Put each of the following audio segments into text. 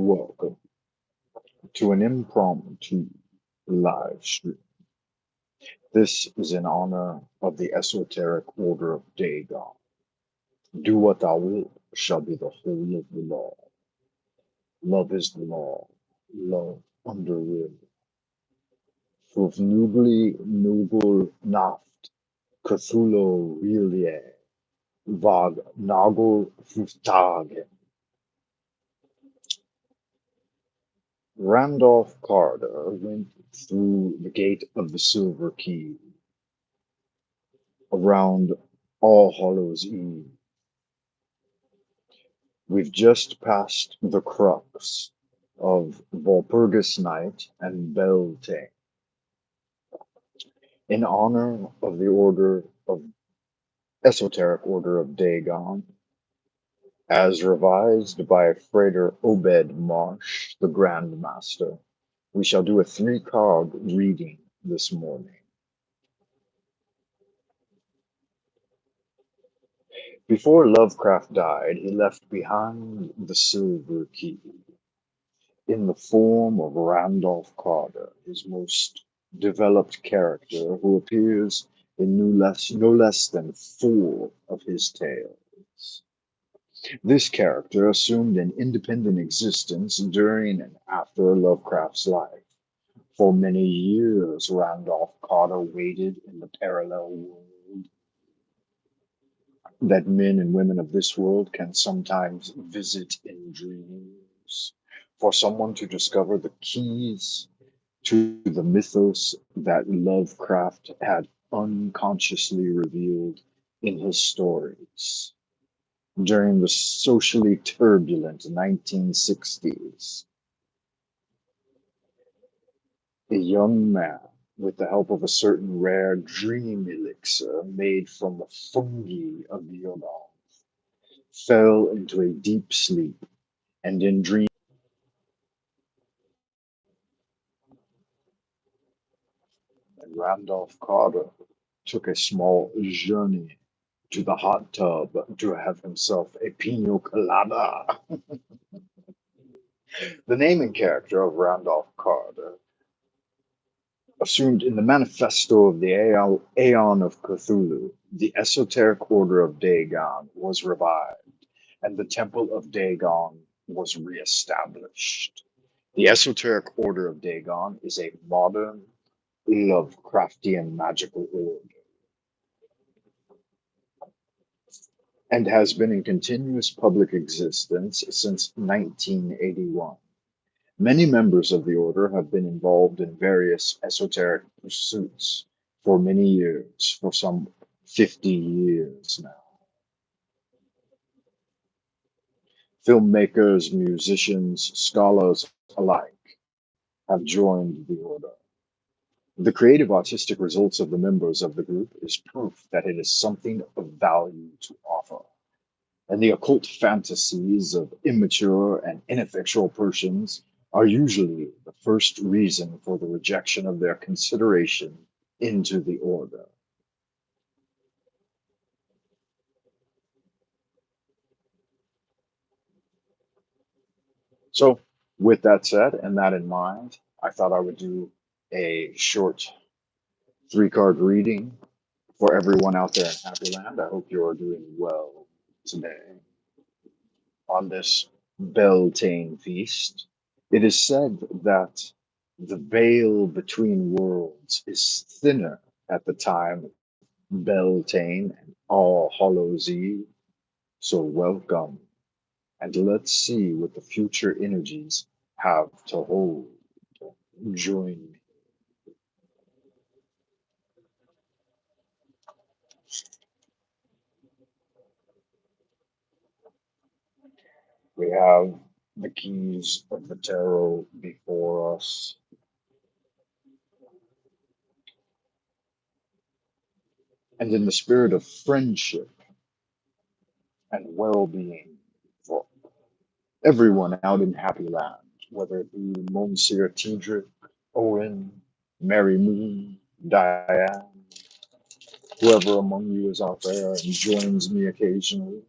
Welcome to an impromptu live stream. This is in honor of the Esoteric Order of Daegon. Do what thou wilt shall be the whole of the law. Love is the law, love under will. Fuf nubli nubul naft, Cthulhu relie, vag nagel fuftage. Randolph Carter went through the gate of the Silver Key around All Hallows Eve. We've just passed the crux of Walpurgis Night and Beltane. In honor of the Esoteric Order of Daegon, as revised by Frater Obed Marsh, the Grand Master, we shall do a 3-card reading this morning. Before Lovecraft died, he left behind the Silver Key in the form of Randolph Carter, his most developed character, who appears in no less than 4 of his tales. This character assumed an independent existence during and after Lovecraft's life. For many years, Randolph Carter waited in the parallel world that men and women of this world can sometimes visit in dreams, for someone to discover the keys to the mythos that Lovecraft had unconsciously revealed in his stories. During the socially turbulent 1960s, a young man, with the help of a certain rare dream elixir made from the fungi of the Daegon, fell into a deep sleep, and in dream and Randolph Carter took a small journey to the hot tub to have himself a pina colada. The naming character of Randolph Carter, assumed in the manifesto of the Aeon of Cthulhu, the Esoteric Order of Daegon was revived, and the Temple of Daegon was reestablished. The Esoteric Order of Daegon is a modern Lovecraftian magical order and has been in continuous public existence since 1981. Many members of the order have been involved in various esoteric pursuits for many years, for some 50 years now. Filmmakers, musicians, scholars alike have joined the order. The creative artistic results of the members of the group is proof that it is something of value to offer, and the occult fantasies of immature and ineffectual persons are usually the first reason for the rejection of their consideration into the order. So, with that said, and that in mind, I thought I would do a short 3-card reading for everyone out there in Happy Land. I hope you are doing well today on this Beltane feast. It is said that the veil between worlds is thinner at the time of Beltane and All Hallows Eve. So welcome, and let's see what the future energies have to hold. Join me. We have the keys of the tarot before us. And in the spirit of friendship and well-being for everyone out in Happy Land, whether it be Monsieur Tedrick, Owen, Mary Moon, Diane, whoever among you is out there and joins me occasionally,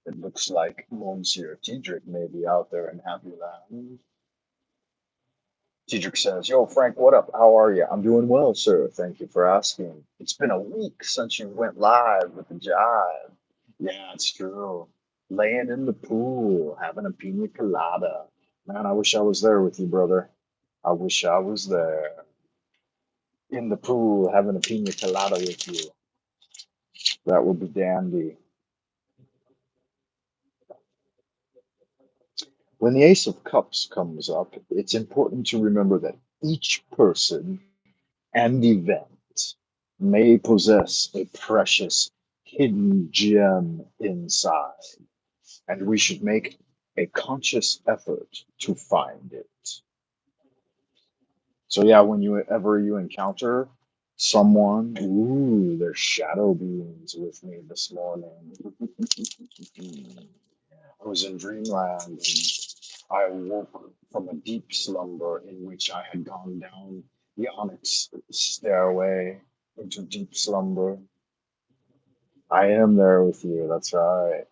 It looks like Monsieur Tiedrick may be out there in Happy Land. Tiedrick says, "Yo, Frank, what up? How are you? I'm doing well, sir. Thank you for asking. It's been a week since you went live with the jive." Yeah, it's true. Laying in the pool, having a pina colada. Man, I wish I was there with you, brother. I wish I was there in the pool having a pina colada with you. That would be dandy. When the Ace of Cups comes up, it's important to remember that each person and event may possess a precious hidden gem inside, and we should make a conscious effort to find it. So yeah, when you encounter someone, ooh, there's shadow beings with me this morning. I was in dreamland and I woke from a deep slumber in which I had gone down the onyx stairway into deep slumber. I am there with you, that's right.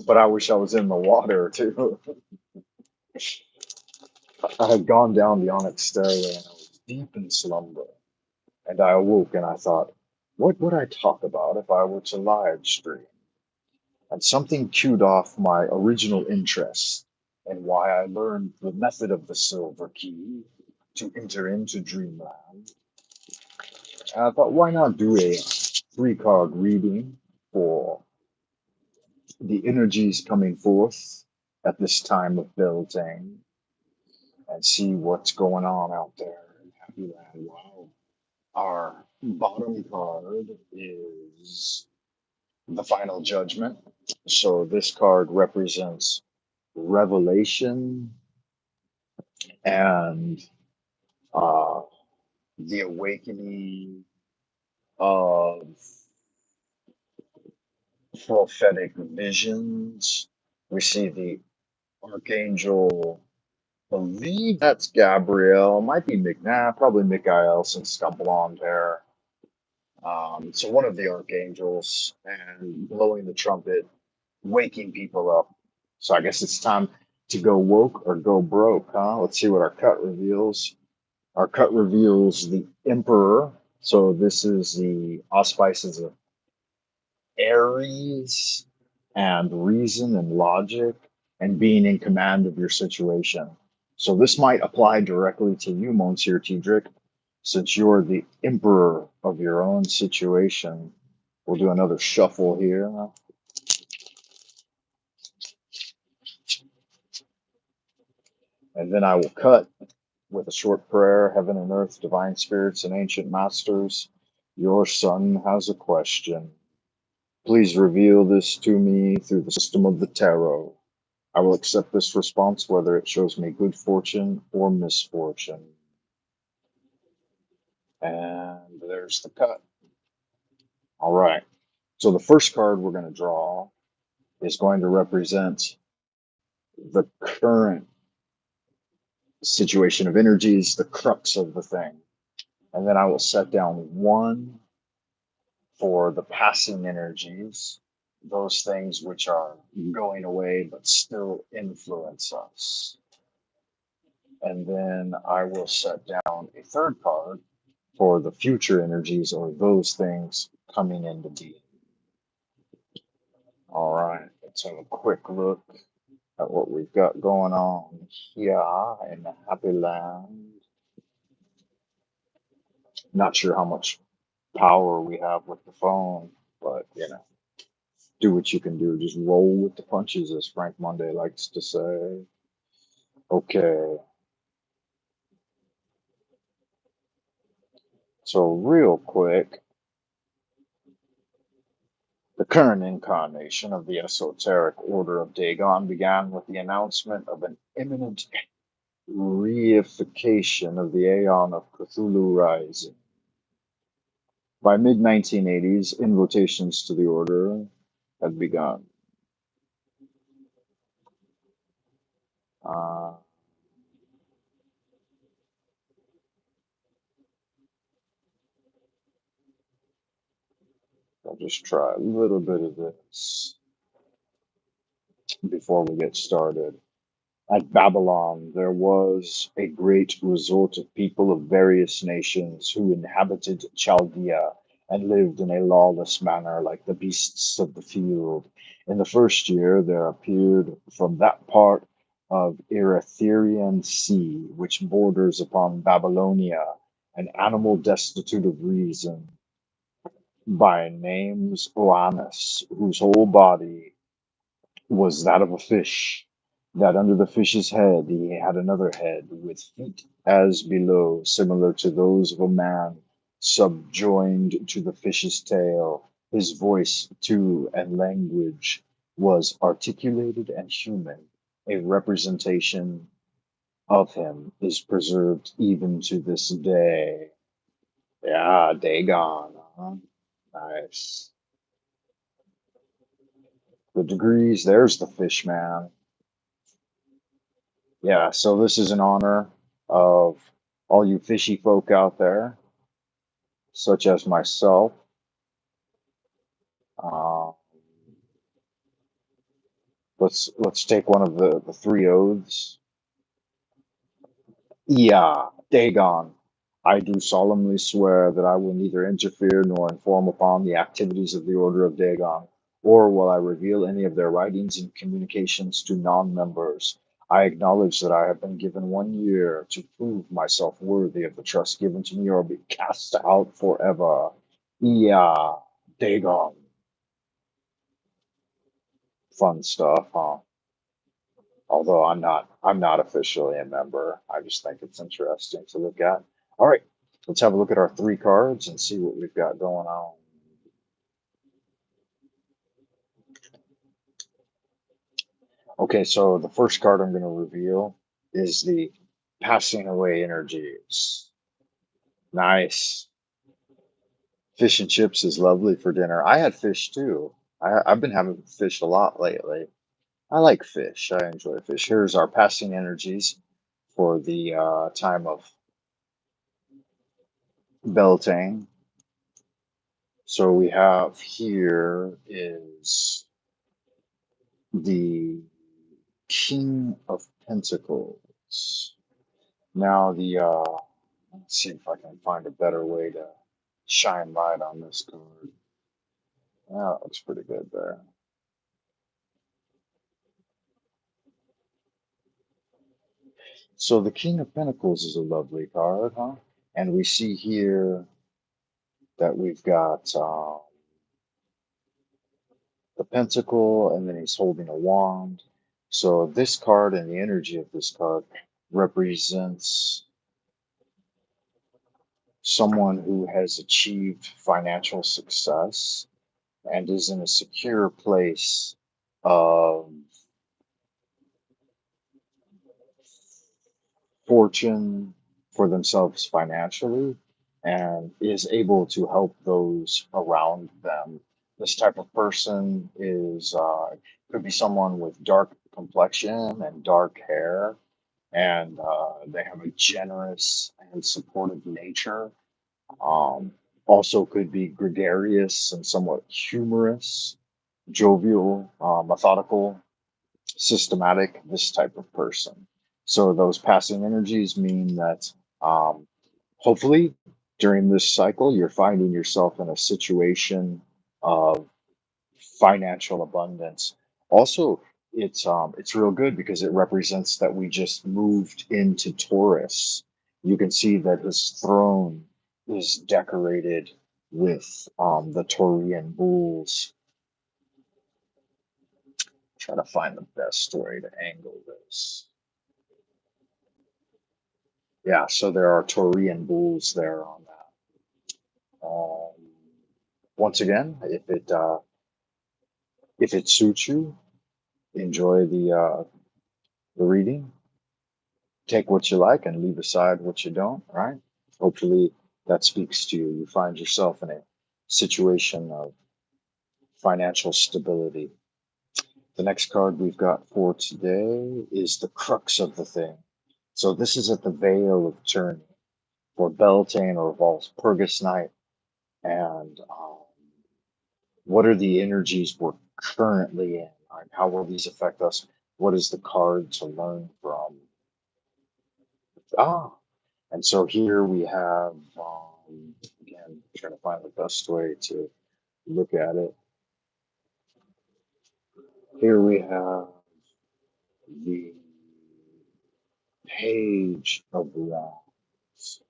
But I wish I was in the water too. I had gone down the onyx stairway and I was deep in slumber. And I awoke and I thought, what would I talk about if I were to live stream? And something cued off my original interest and why I learned the method of the silver key to enter into dreamland. And I thought, why not do a 3 card reading for the energies coming forth at this time of Beltane and see what's going on out there in Happy Land? Wow. Our bottom card is the Final Judgment. So this card represents revelation and uh, the awakening of prophetic visions. We see the archangel, believe that's Gabriel, might be probably Michael since it's got blonde hair. So one of the archangels and blowing the trumpet, waking people up. So I guess it's time to go woke or go broke, huh? Let's see what our cut reveals. Our cut reveals the Emperor. So this is the auspices of Aries and reason and logic and being in command of your situation. So this might apply directly to you, Monsieur Tiedrick, since you're the emperor of your own situation. We'll do another shuffle here. And then I will cut with a short prayer. Heaven and earth, divine spirits, and ancient masters, your son has a question. Please reveal this to me through the system of the tarot. I will accept this response whether it shows me good fortune or misfortune. And there's the cut. All right. So the first card we're going to draw is going to represent the current situation of energies, the crux of the thing. And then I will set down one for the passing energies, those things which are going away but still influence us. And then I will set down a third card for the future energies or those things coming into being. All right, let's have a quick look at what we've got going on here in the Happy Land. Not sure how much power we have with the phone, but do what you can do. Just roll with the punches, as Frank Monday likes to say. Okay, so real quick, the current incarnation of the Esoteric Order of Daegon began with the announcement of an imminent reification of the Aeon of Cthulhu Rising. By mid-1980s, invitations to the order had begun. Uh, I'll just try a little bit of this before we get started. At Babylon, there was a great resort of people of various nations who inhabited Chaldea and lived in a lawless manner like the beasts of the field. In the first year, there appeared from that part of Erythraean Sea, which borders upon Babylonia, an animal destitute of reason by names Oannes, whose whole body was that of a fish, that under the fish's head he had another head, with feet as below, similar to those of a man, subjoined to the fish's tail. His voice, too, and language was articulated and human. A representation of him is preserved even to this day. Yeah, Daegon, huh? Nice. The degrees, there's the fish man. Yeah, so this is in honor of all you fishy folk out there, such as myself. Uh, let's take one of the three oaths. Yeah, Dagon. I do solemnly swear that I will neither interfere nor inform upon the activities of the Order of Dagon, or will I reveal any of their writings and communications to non-members. I acknowledge that I have been given 1 year to prove myself worthy of the trust given to me or be cast out forever. Yeah, Dagon. Fun stuff, huh? Although I'm not officially a member. I just think it's interesting to look at. All right, let's have a look at our three cards and see what we've got going on. Okay, so the first card I'm going to reveal is the Passing Away Energies. Nice. Fish and chips is lovely for dinner. I had fish too. I've been having fish a lot lately. I like fish. I enjoy fish. Here's our passing energies for the time of Beltane. So we have here is the King of Pentacles. Now let's see if I can find a better way to shine light on this card. That looks pretty good there. So the King of Pentacles is a lovely card, huh? And we see here that we've got the Pentacle, and then he's holding a wand. So this card and the energy of this card represents someone who has achieved financial success and is in a secure place of fortune for themselves financially and is able to help those around them. This type of person is could be someone with dark complexion and dark hair, and they have a generous and supportive nature. Um, Also could be gregarious and somewhat humorous, jovial, methodical, systematic, this type of person. So those passing energies mean that hopefully during this cycle, you're finding yourself in a situation of financial abundance. Also, it's real good because it represents that we just moved into Taurus. You can see that his throne is decorated with the Taurian bulls. Try to find the best way to angle this. Yeah, so there are Taurian bulls there on that. Once again, if it suits you, enjoy the reading. Take what you like and leave aside what you don't. Right? Hopefully that speaks to you. You find yourself in a situation of financial stability. The next card we've got for today is the crux of the thing. So this is at the Vale of Journey for Beltane or Valpurgis Night, and What are the energies we're currently in? Like, how will these affect us? What is the card to learn from? Ah, and so here we have, again, trying to find the best way to look at it. Here we have the Page of Wands.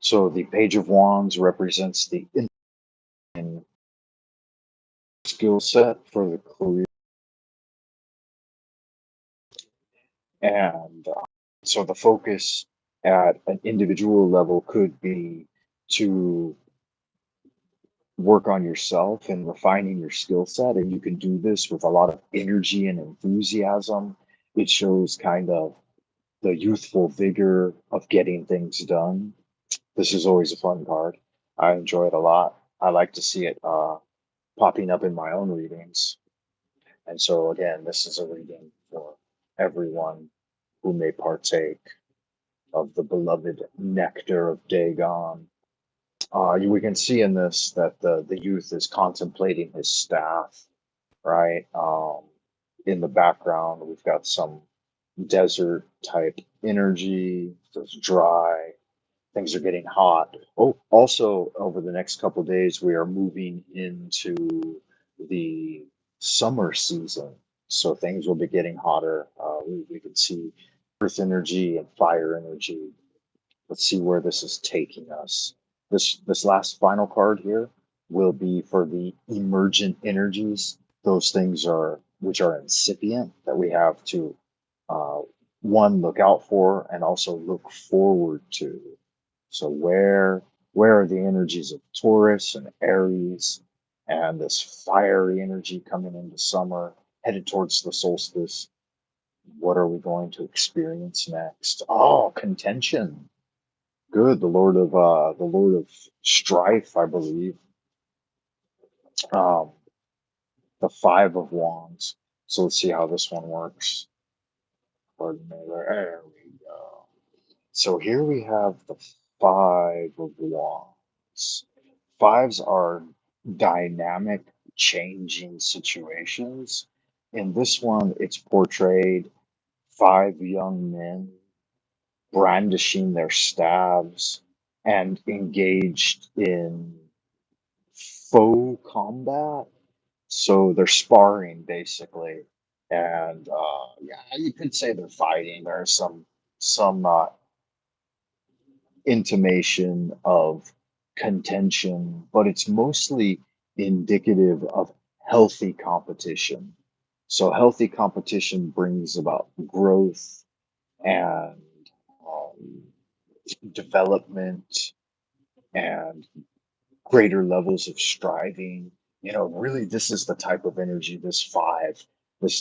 So the Page of Wands represents the in skill set for the career, and so the focus at an individual level could be to work on yourself and refining your skill set, and you can do this with a lot of energy and enthusiasm. It shows kind of the youthful vigor of getting things done. This is always a fun card. I enjoy it a lot. I like to see it popping up in my own readings. And so, again, this is a reading for everyone who may partake of the beloved nectar of Daegon. We can see in this that the youth is contemplating his staff, right? In the background, we've got some desert type energy. It's dry. Things are getting hot. Oh, also over the next couple of days, we are moving into the summer season. So things will be getting hotter. We can see earth energy and fire energy. Let's see where this is taking us. This last final card here will be for the emergent energies. Those things are which are incipient that we have to uh, one look out for and also look forward to. So where are the energies of Taurus and Aries and this fiery energy coming into summer, headed towards the solstice? What are we going to experience next? Oh, contention. Good. The Lord of Strife, I believe. Um, the Five of Wands. So let's see how this one works. Pardon me there we go. So here we have the Five of Wands. Fives are dynamic, changing situations. In this one, it's portrayed five young men brandishing their staves and engaged in faux combat. So they're sparring basically, and yeah, you could say they're fighting. There's some intimation of contention, but it's mostly indicative of healthy competition. So healthy competition brings about growth and um, development and greater levels of striving. You know, really, this is the type of energy, this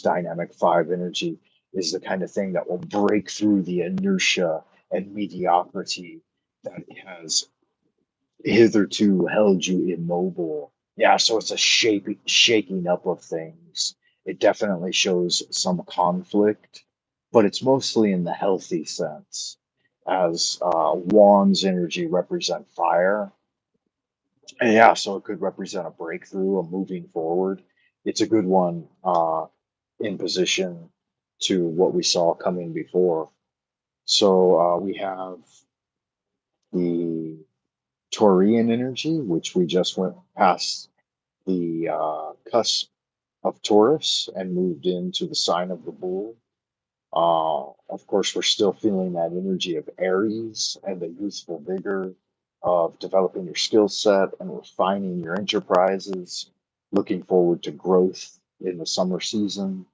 dynamic five energy is the kind of thing that will break through the inertia and mediocrity that has hitherto held you immobile. Yeah, so it's a shaking up of things. It definitely shows some conflict, but it's mostly in the healthy sense, as Wands energy represent fire. And yeah, so it could represent a breakthrough, a moving forward. It's a good one in position to what we saw coming before. So we have the Taurean energy, which we just went past the cusp of Taurus and moved into the sign of the bull. Of course, we're still feeling that energy of Aries and the youthful vigor of developing your skill set and refining your enterprises, looking forward to growth in the summer season,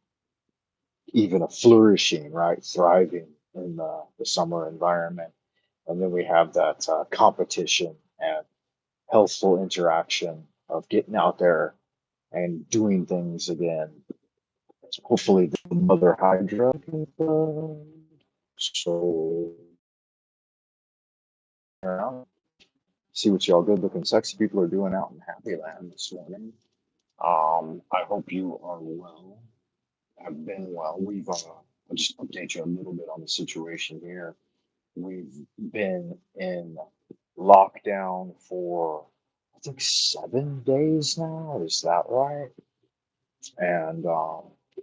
even a flourishing, right? Thriving in the summer environment. And then we have that competition and healthful interaction of getting out there and doing things again. Hopefully, the Mother Hydra can so around, see what y'all good looking sexy people are doing out in Happy Land this morning. I hope you are well. Have been well. I'll just update you a little bit on the situation here. We've been in lockdown for think 7 days now. Is that right? And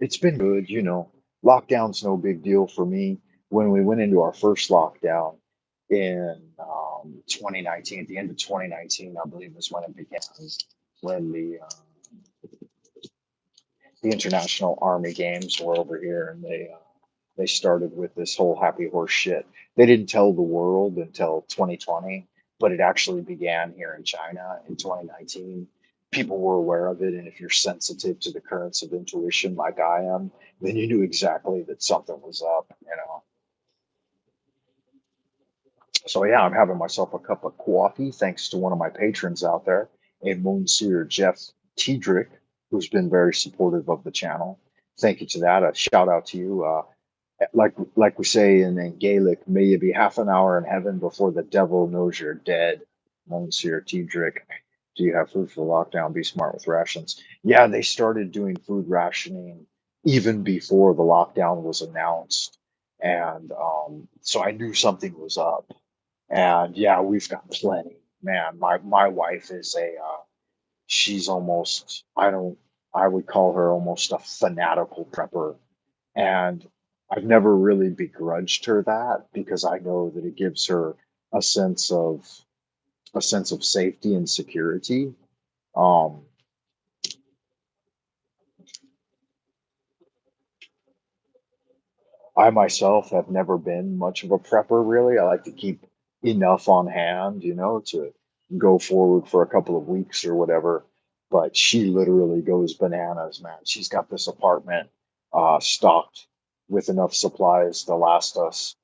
it's been good. Lockdown's no big deal for me. When we went into our first lockdown in 2019, at the end of 2019, I believe is when it began, when the International Army Games were over here, and they started with this whole happy horse shit. They didn't tell the world until 2020, but it actually began here in China in 2019. People were aware of it, and if you're sensitive to the currents of intuition like I am, then you knew exactly that something was up. So yeah, I'm having myself a cup of coffee thanks to one of my patrons out there, a Monsieur Jeff Tiedrick, who's been very supportive of the channel. Thank you to that. A shout out to you. Like we say in Gaelic, may you be half an hour in heaven before the devil knows you're dead. Monsieur Tiedrick. Do you have food for the lockdown? Be smart with rations. Yeah, they started doing food rationing even before the lockdown was announced. And so I knew something was up. And yeah, we've got plenty. Man, my wife is she's almost, I would call her almost a fanatical prepper. And I've never really begrudged her that because I know that it gives her a sense of a sense of safety and security. Um, I myself have never been much of a prepper, really. I like to keep enough on hand, to go forward for a couple of weeks or whatever. But she literally goes bananas, man. She's got this apartment stocked with enough supplies to last us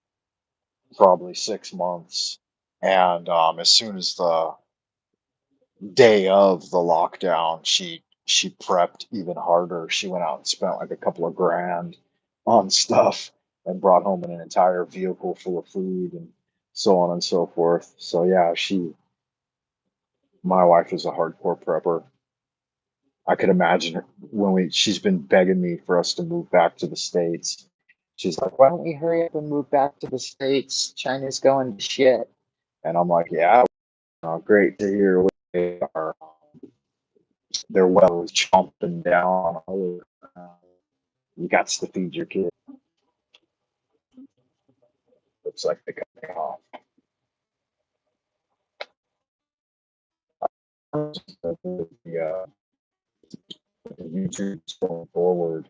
probably 6 months. And as soon as the day of the lockdown, she prepped even harder. She went out and spent like a couple of grand on stuff and brought home an entire vehicle full of food and so on and so forth. So yeah, my wife is a hardcore prepper. I could imagine her she's been begging me for us to move back to the States. She's like, why don't we hurry up and move back to the States? China's going to shit. And I'm like, yeah, great to hear what they are. Their well is chomping down all over. You got to feed your kid. Looks like they cut me off. The YouTube going forward.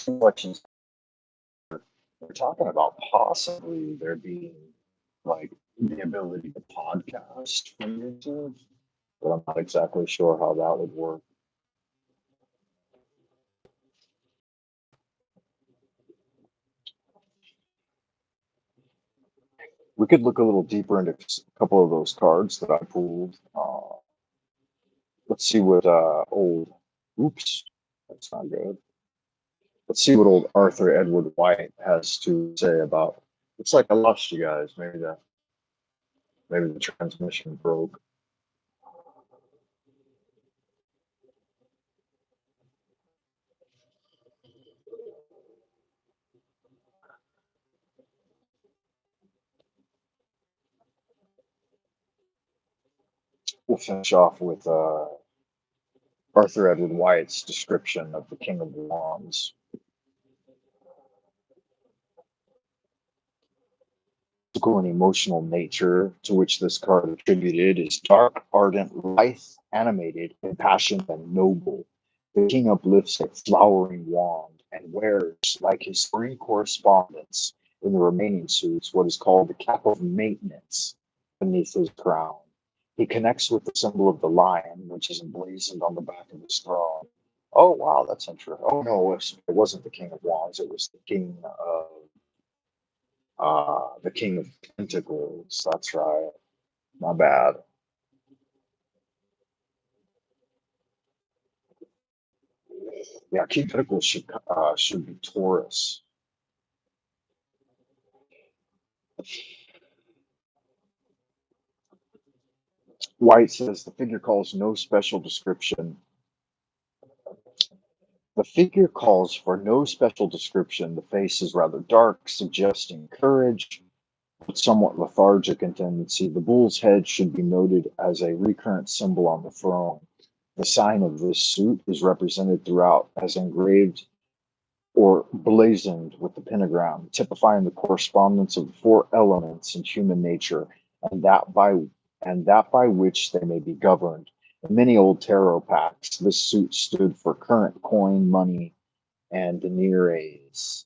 What she's We're talking about possibly there being like the ability to podcast from YouTube, but I'm not exactly sure how that would work. We could look a little deeper into a couple of those cards that I pulled. Let's see what old. Oops, that's not good. Let's see what old Arthur Edward White has to say about. It's like I lost you guys. Maybe the transmission broke. We'll finish off with Arthur Edward White's description of the King of Wands. Physical and emotional nature to which this card attributed is dark, ardent, lithe, animated, impassioned, and noble. The king uplifts a flowering wand and wears, like his three correspondents in the remaining suits, what is called the cap of maintenance beneath his crown. He connects with the symbol of the lion, which is emblazoned on the back of his throne. Oh, wow, that's interesting. Oh, no, it wasn't the King of Wands. It was the King of Pentacles. That's right. My bad. Yeah, King of Pentacles should be Taurus. White says the figure calls no special description. The figure calls for no special description. The face is rather dark, suggesting courage. but somewhat lethargic in tendency. The bull's head should be noted as a recurrent symbol on the throne. The sign of this suit is represented throughout as engraved or blazoned with the pentagram, typifying the correspondence of the four elements in human nature, and that by which they may be governed. In many old tarot packs, this suit stood for current coin, money, and deniers.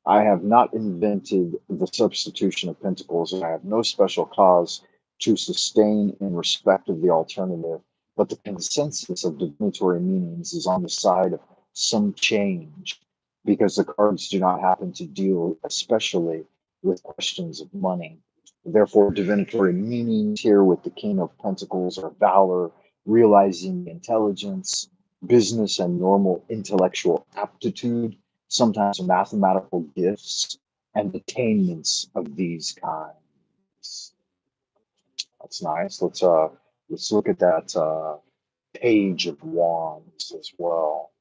I have not invented the substitution of pentacles, and I have no special cause to sustain in respect of the alternative, but the consensus of divinatory meanings is on the side of some change, because the cards do not happen to deal especially with questions of money. Therefore, divinatory meanings here with the King of Pentacles are valor, realizing intelligence, business and normal intellectual aptitude, sometimes mathematical gifts, and attainments of these kinds. That's nice. Let's look at that page of wands as well.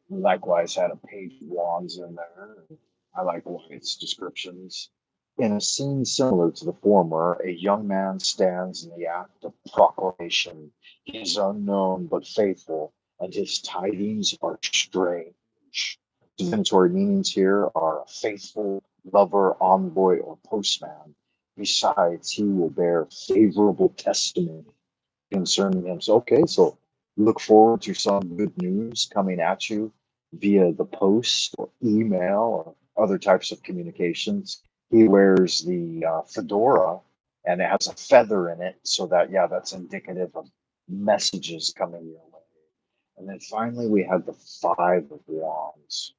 Likewise had a page of wands in there. I like Wyatt's descriptions. In a scene similar to the former, a young man stands in the act of proclamation. He is unknown but faithful, and his tidings are strange. Divinatory meanings here are a faithful lover, envoy, or postman. Besides, he will bear favorable testimony concerning him. So, okay, so look forward to some good news coming at you via the post or email or other types of communications. He wears the fedora and it has a feather in it, so that, yeah, that's indicative of messages coming your way. And then finally, we have the Five of Wands,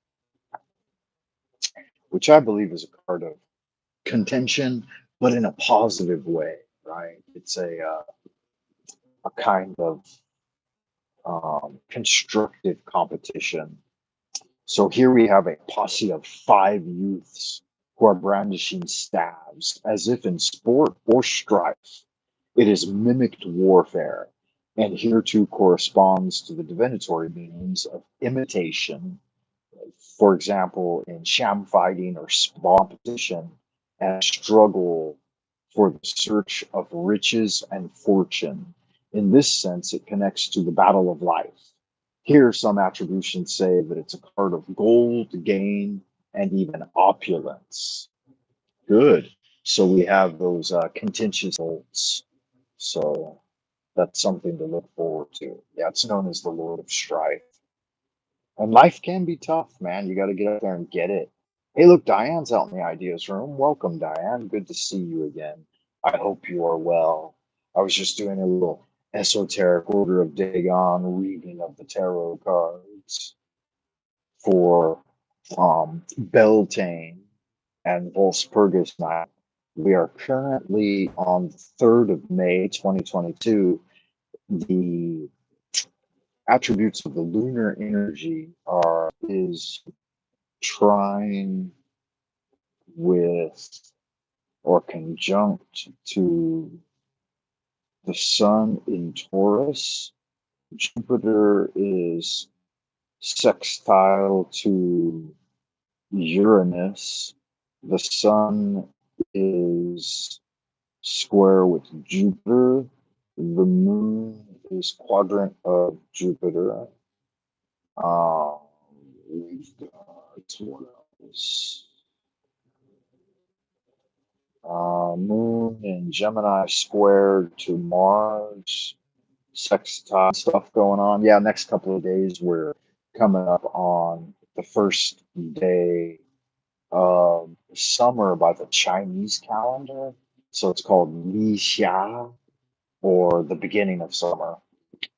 which I believe is a card of contention, but in a positive way, right? It's a kind of constructive competition. So here we have a posse of five youths who are brandishing staves as if in sport or strife. It is mimicked warfare, and here too corresponds to the divinatory meanings of imitation, for example, in sham fighting or competition, and struggle for the search of riches and fortune. In this sense, it connects to the battle of life. Here, some attributions say that it's a card of gold, gain, and even opulence. Good. So we have those contentious bolts. So that's something to look forward to. Yeah, it's known as the Lord of Strife. And life can be tough, man. You got to get out there and get it. Hey, look, Diane's out in the ideas room. Welcome, Diane. Good to see you again. I hope you are well. I was just doing a little esoteric order of Daegon reading of the tarot cards for Beltane and Volspurgis night. We are currently on the 3rd of May, 2022. The attributes of the lunar energy is trine with or conjunct to the sun in Taurus. Jupiter is sextile to Uranus. The sun is square with Jupiter. The moon is quadrant of Jupiter. We've got what else? Moon in Gemini squared to Mars, sextile stuff going on. Yeah, next couple of days we're coming up on the first day of summer by the Chinese calendar. So it's called Li Xia, or the beginning of summer.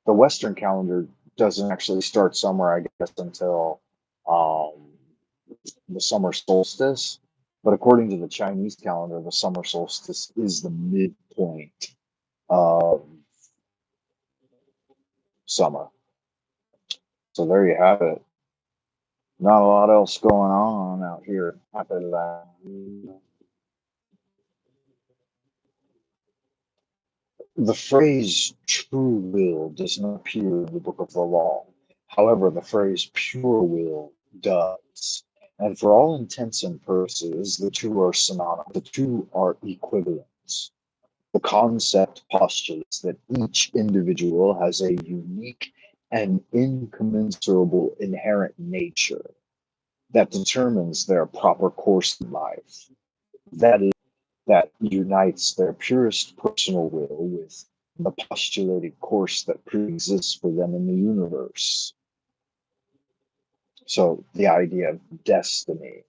The Western calendar doesn't actually start summer, I guess, until um, the summer solstice. But according to the Chinese calendar, the summer solstice is the midpoint of summer. So there you have it. Not a lot else going on out here. The phrase true will does not appear in the book of the law. However, the phrase pure will does. And for all intents and purposes, the two are synonymous, the two are equivalents. The concept postulates that each individual has a unique and incommensurable inherent nature that determines their proper course in life. That is, that unites their purest personal will with the postulated course that pre-exists for them in the universe. So the idea of destiny.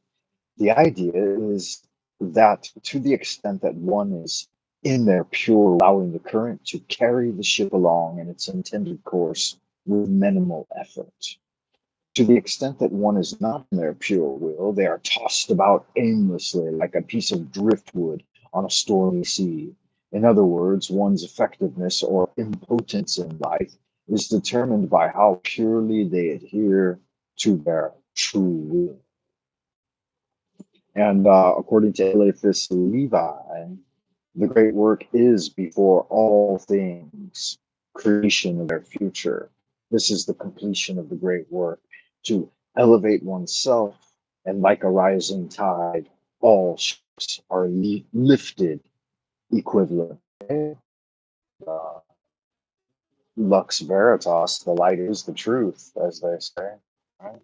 The idea is that to the extent that one is in their pure, allowing the current to carry the ship along in its intended course with minimal effort. To the extent that one is not in their pure will, they are tossed about aimlessly like a piece of driftwood on a stormy sea. In other words, one's effectiveness or impotence in life is determined by how purely they adhere to their true will. And according to Eliphas Levi, the great work is before all things, creation of their future. This is the completion of the great work, to elevate oneself, and like a rising tide, all ships are lifted equivalent. Uh, Lux Veritas, the light is the truth, as they say. Right?